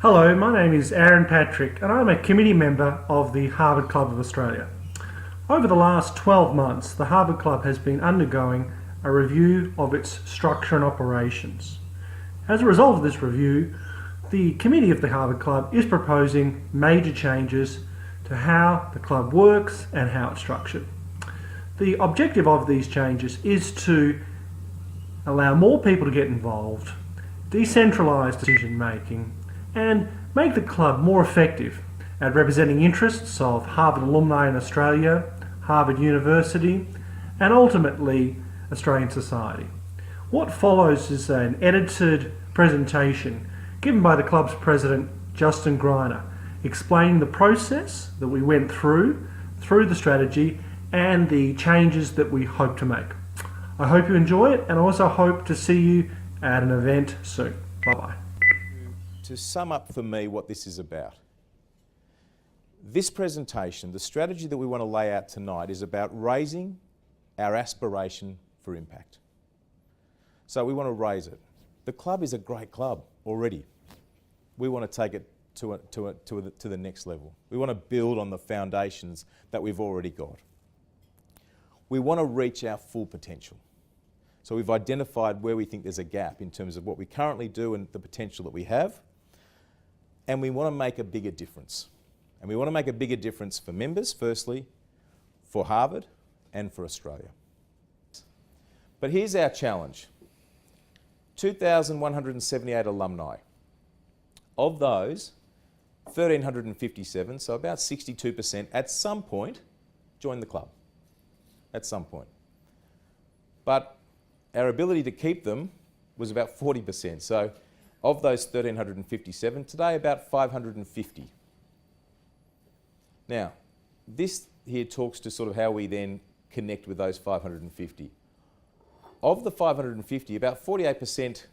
Hello, my name is Aaron Patrick and I'm a committee member of the Harvard Club of Australia. Over the last 12 months, the Harvard Club has been undergoing a review of its structure and operations. As a result of this review, the committee of the Harvard Club is proposing major changes to how the club works and how it's structured. The objective of these changes is to allow more people to get involved, decentralise decision making, and make the club more effective at representing interests of Harvard alumni in Australia, Harvard University, and ultimately Australian society. What follows is an edited presentation given by the club's president, Justin Greiner, explaining the process that we went through the strategy and the changes that we hope to make. I hope you enjoy it, and I also hope to see you at an event soon. Bye-bye. To sum up for me what this is about, this presentation, the strategy that we want to lay out tonight, is about raising our aspiration for impact. So we want to raise it. The club is a great club already. We want to take it to the next level. We want to build on the foundations that we've already got. We want to reach our full potential. So we've identified where we think there's a gap in terms of what we currently do and the potential that we have. And we want to make a bigger difference. And we want to make a bigger difference for members, firstly, for Harvard and for Australia. But here's our challenge. 2,178 alumni. Of those, 1,357, so about 62%, at some point, joined the club. At some point. But our ability to keep them was about 40%. So of those 1,357, today about 550. Now, this here talks to sort of how we then connect with those 550. Of the 550, about 48%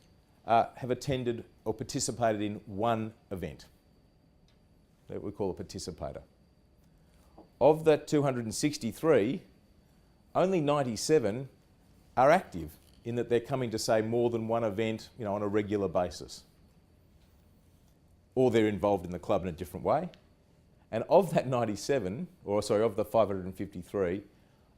have attended or participated in one event that we call a participator. Of that 263, only 97 are active in that they're coming to, say, more than one event, on a regular basis. Or they're involved in the club in a different way. And of that 97, of the 553,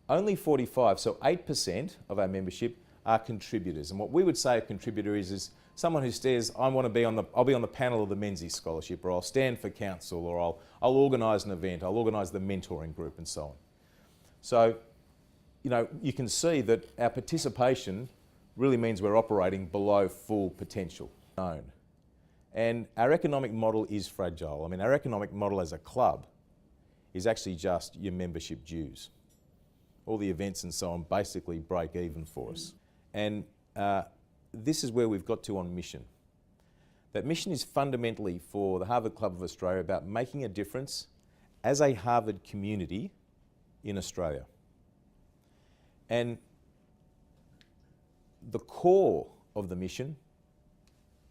only 45, so 8% of our membership are contributors. And what we would say a contributor is someone who says, I'll be on the panel of the Menzies Scholarship, or I'll stand for council, or I'll organise an event, I'll organise the mentoring group, and so on. So, you can see that our participation really means we're operating below full potential. And our economic model is fragile. I mean, our economic model as a club is actually just your membership dues. All the events and so on basically break even for us. And this is where we've got to on mission. That mission is fundamentally for the Harvard Club of Australia about making a difference as a Harvard community in Australia. And the core of the mission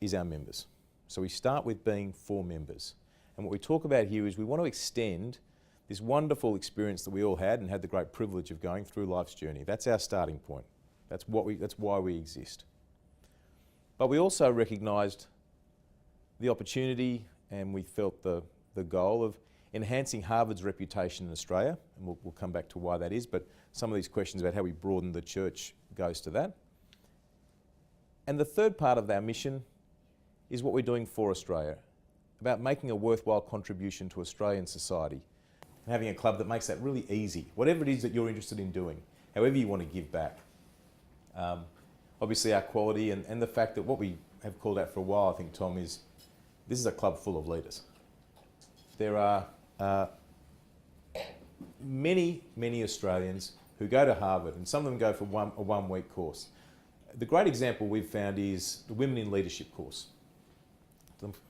is our members. So we start with being for members. And what we talk about here is we want to extend this wonderful experience that we all had and had the great privilege of going through life's journey. That's our starting point. That's why we exist. But we also recognised the opportunity, and we felt the goal of enhancing Harvard's reputation in Australia, and we'll come back to why that is, but some of these questions about how we broaden the church goes to that. And the third part of our mission is what we're doing for Australia, about making a worthwhile contribution to Australian society, and having a club that makes that really easy, whatever it is that you're interested in doing, however you want to give back. Obviously our quality and the fact that what we have called out for a while, I think, Tom, is this is a club full of leaders. There are many Australians who go to Harvard, and some of them go for a one-week course. The great example we've found is the Women in Leadership course.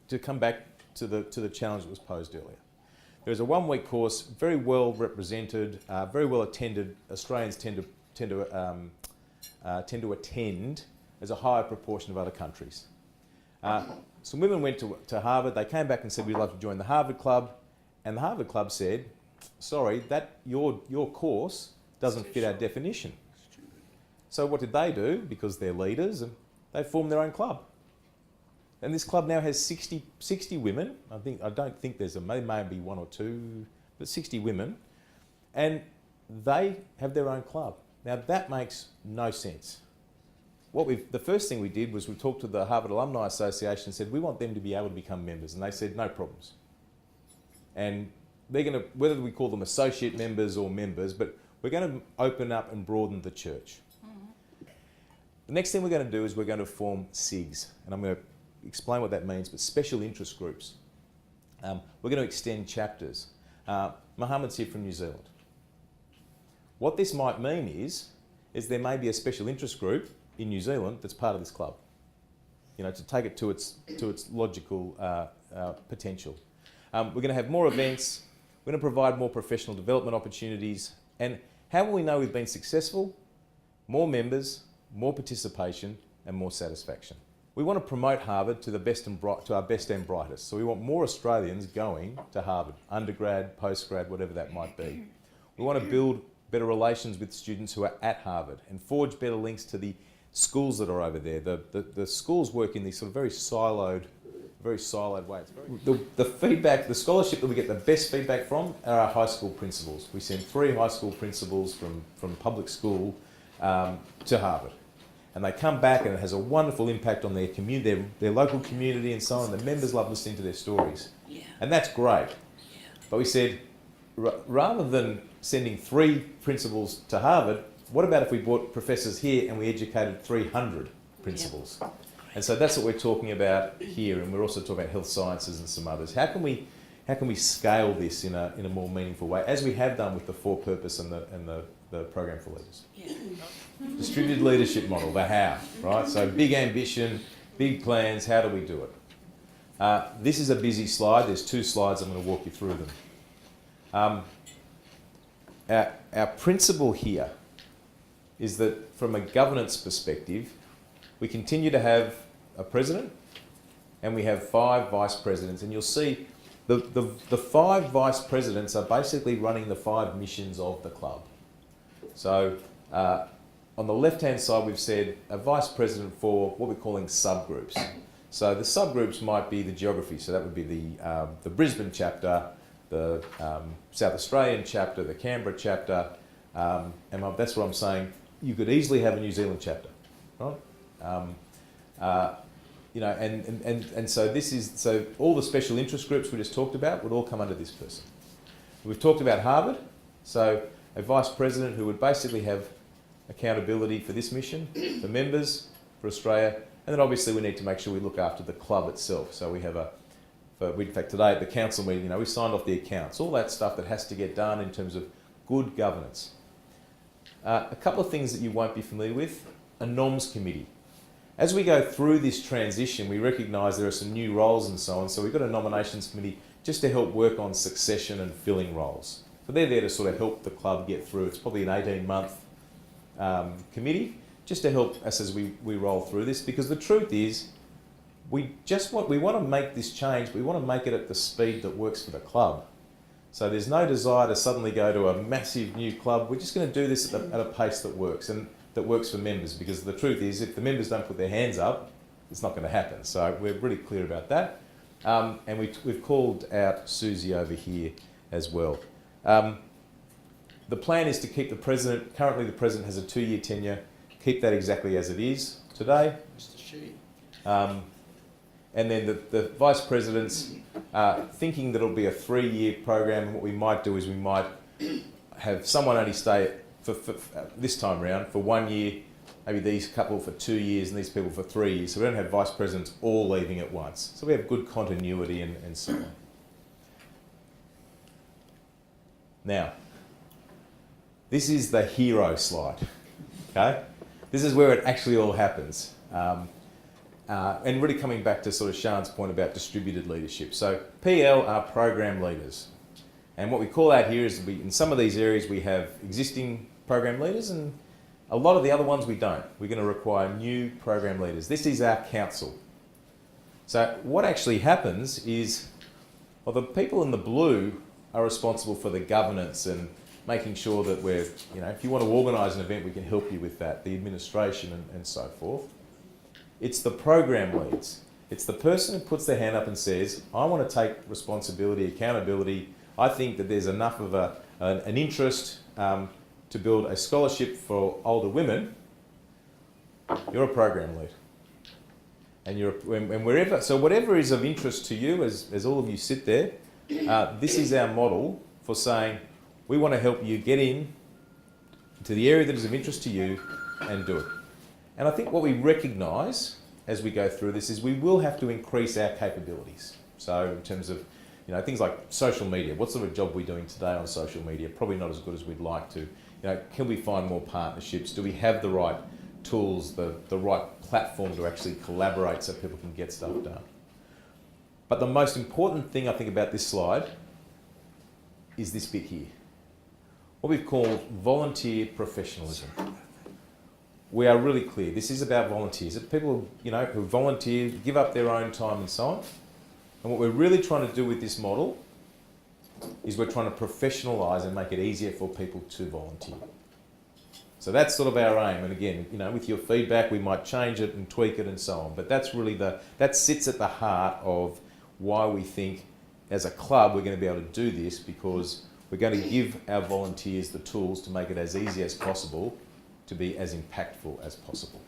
To come back to the challenge that was posed earlier. There's a one-week course, very well represented, very well attended. Australians tend to attend as a higher proportion of other countries. Some women went to Harvard. They came back and said, we'd like to join the Harvard Club. And the Harvard Club said, sorry, that your course doesn't fit our definition. So what did they do? Because they're leaders, and they formed their own club. And this club now has 60 women. I don't think there may be one or two, but 60 women. And they have their own club. Now that makes no sense. The first thing we did was we talked to the Harvard Alumni Association and said, we want them to be able to become members. And they said, no problems. And they're going to, whether we call them associate members or members, but we're going to open up and broaden the church. The next thing we're going to do is we're going to form SIGs. And I'm going to explain what that means, but special interest groups. We're going to extend chapters. Mohammed's here from New Zealand. What this might mean is there may be a special interest group in New Zealand that's part of this club, you know, to take it to its logical potential. We're going to have more events. We're going to provide more professional development opportunities. And how will we know we've been successful? More members, more participation, and more satisfaction. We want to promote Harvard to our best and brightest. So we want more Australians going to Harvard, undergrad, postgrad, whatever that might be. We want to build better relations with students who are at Harvard and forge better links to the schools that are over there. The schools work in these sort of very siloed way. The feedback, the scholarship that we get the best feedback from are our high school principals. We send 3 high school principals from public school to Harvard. And they come back and it has a wonderful impact on their community, their local community and so on. The members love listening to their stories. Yeah. And that's great. Yeah. But we said, rather than sending 3 principals to Harvard, what about if we brought professors here and we educated 300 principals? Yeah. And so that's what we're talking about here, and we're also talking about health sciences and some others. How can we scale this in a more meaningful way, as we have done with the For Purpose and the Program for Leaders? Yeah. Distributed leadership model, the how, right? So big ambition, big plans, how do we do it? This is a busy slide. There's 2 slides, I'm going to walk you through them. Our principle here is that from a governance perspective, we continue to have a president and we have 5 vice presidents, and you'll see the 5 vice presidents are basically running the 5 missions of the club. So on the left-hand side, we've said a vice president for what we're calling subgroups. So the subgroups might be the geography, so that would be the Brisbane chapter, the South Australian chapter, the Canberra chapter, and that's what I'm saying. You could easily have a New Zealand chapter, right? You know, and so all the special interest groups we just talked about would all come under this person. We've talked about Harvard, so a vice president who would basically have accountability for this mission, for members, for Australia, and then obviously we need to make sure we look after the club itself. So we have in fact today at the council meeting, you know, we signed off the accounts, all that stuff that has to get done in terms of good governance. A couple of things that you won't be familiar with, a norms committee. As we go through this transition, we recognise there are some new roles and so on, so we've got a nominations committee just to help work on succession and filling roles. So they're there to sort of help the club get through. It's probably an 18-month committee, just to help us as we roll through this, because the truth is, we want to make this change, we want to make it at the speed that works for the club. So there's no desire to suddenly go to a massive new club. We're just going to do this at a pace that works, and that works for members, because the truth is, if the members don't put their hands up, it's not going to happen. So we're really clear about that. And we've called out Susie over here as well. The plan is to keep the president, currently the president has a 2-year tenure, keep that exactly as it is today. Mr. Shi. And then the vice presidents, thinking that it'll be a 3-year program, and what we might do is we might have someone only stay for this time round for 1 year, maybe these couple for 2 years and these people for 3 years. So we don't have vice presidents all leaving at once. So we have good continuity and so on. Now, this is the hero slide, okay? This is where it actually all happens. And really coming back to sort of Sian's point about distributed leadership. So PL are program leaders. And what we call out here is in some of these areas we have existing program leaders, and a lot of the other ones we don't. We're going to require new program leaders. This is our council. So what actually happens is, well, the people in the blue are responsible for the governance and making sure that we're, you know, if you want to organise an event, we can help you with that, the administration and so forth. It's the program leads. It's the person who puts their hand up and says, I want to take responsibility, accountability. I think that there's enough of an interest to build a scholarship for older women. You're a program lead. And whatever is of interest to you, as all of you sit there, this is our model for saying, we want to help you get in to the area that is of interest to you and do it. And I think what we recognise as we go through this is we will have to increase our capabilities. So in terms of things like social media, what sort of job are we doing today on social media? Probably not as good as we'd like to. Can we find more partnerships? Do we have the right tools, the right platform to actually collaborate so people can get stuff done? But the most important thing I think about this slide is this bit here. What we've called volunteer professionalism. We are really clear. This is about volunteers. It's people, who volunteer, give up their own time and so on. And what we're really trying to do with this model is we're trying to professionalise and make it easier for people to volunteer. So that's sort of our aim. And again, with your feedback, we might change it and tweak it and so on. But that's really that sits at the heart of why we think as a club we're going to be able to do this, because we're going to give our volunteers the tools to make it as easy as possible to be as impactful as possible.